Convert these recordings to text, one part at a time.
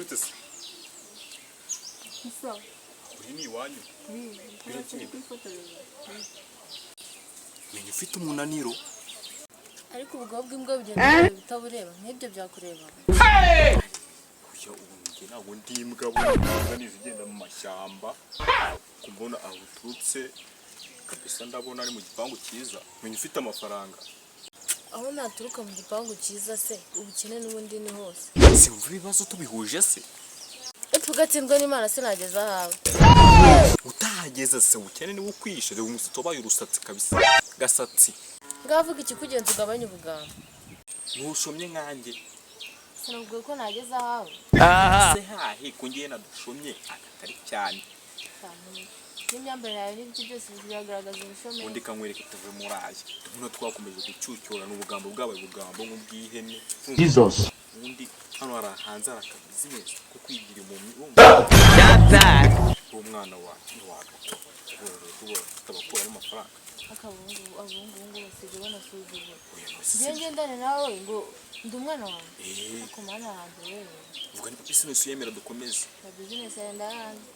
bite se? Sawa. Uri ni iwanyu? Turi kwifotoreza. Menya ufite umunaniro. Ariko ubugabo bw'imbwa bugenda bitabureba nk'ibyo byakureba. Kuya ubunge ntabwo ndi imbwa bunga nizigenda mu mashyamba. Kumbona aho uturutse kabisa ndabona ari mu gipangu cyiza. Menya ufite amafaranga. Aho naturuka mu gipangu cyiza se ubukene n'ubundi ni hose. Simva ibibazo tubihuje se. Tugatsindwa n'Imana se nageza hawe. Utahageze se ubukene ni ukwishe de umusatsi wabaye urusatsi kabisa. Gasatsi. Ngavuga ikikugenza ugabanya ubugamba. Ntushomye nkanjye. Sinubwo ko nageza hawe. Se hahe kungiye nadushomye atari cyane. N'imyambaro yawe n'ibyo byose biragaragaza ubushomeri. Undi kankwereka tuve muraye. Tuno twakomeje gucyucyura n'ubugambo bwabaye ubugambo nk'ubwihene. Jesus. Undi hano arahanze arakabizinesi ko kwigira umuntu. Umwana wa wagato. Ubwo tabakura n'amafaranga. Abungu basigaye banasuzugura. Ngendane nawe ngo ndi umwana wawe. Ko mana hanze wewe. Vuga ni business yemera dukomeze. Business yenda hanze.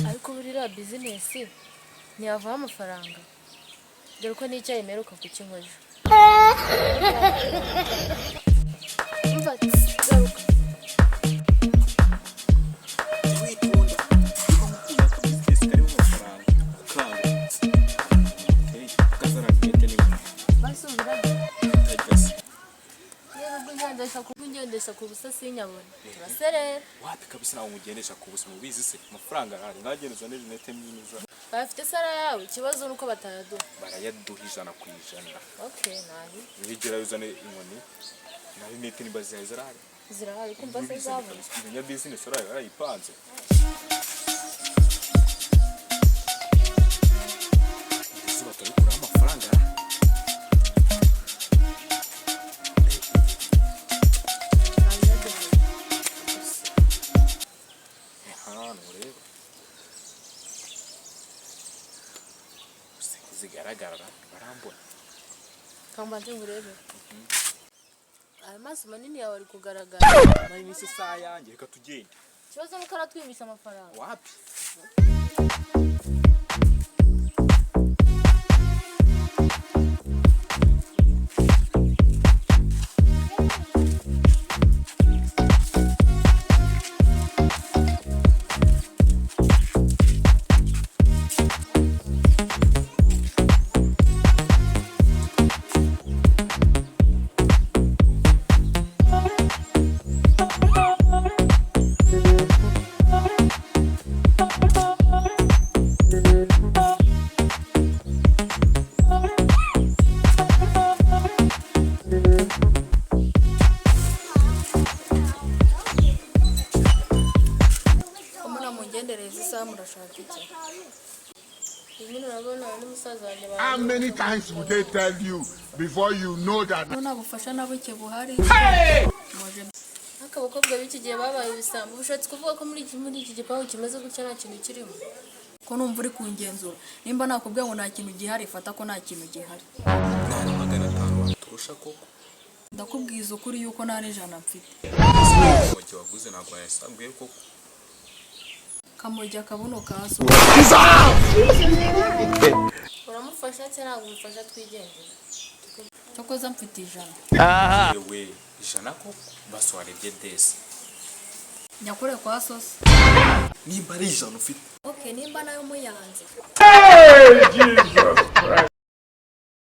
Ariko burira business ntiyavaho amafaranga. Dore ko n'icyayi meruka ku kinkoje. Ngendesha ku busa sinyabona turaserera wapi kabisa nawe umugendesha ku busa mubizi se amafaranga ari ngageneza n'ijinete myiza bafite sara yawe ikibazo nuko batayaduha barayaduha ijana ku ijana. Okay nahi nigera yuzane inkoni nabi nete nibazi zirahari kumva se zabo ya business arayipanze izuba turikura amafaranga zigaragara barambona kambanze ngurebe amaso manini yawe ari kugaragara nayo imisi saa yanjye reka tugende kibazo nuko aratwimisha amafaranga wapi How many times would they tell you before you know that? Nona bufasha nabuke buhari. Akabakobwa b'iki gihe babaye ibisambo bushatse kuvuga ko muri iki gipaho kimeze gutya nta kintu kirimo. Ko numva uri kungenzura. Nimba nakubwiye ngo nta kintu gihari fata ko nta kintu gihari. Nani magana 5 waturusha koko. Ndakubwiza ukuri yuko nta n'ijana mfite. Waje waguze ntabwo yasabwe koko. Kamurya kabuno kaso. Uramufasha cyane ntabwo umufasha twigendera. Tokoza mfite ijana. Yewe ijana koko baswarebye desi. Nyakure kwa sosi. Nimba ari ijana ufite. Okay nimba nayo muyanze. Hey Jesus Christ.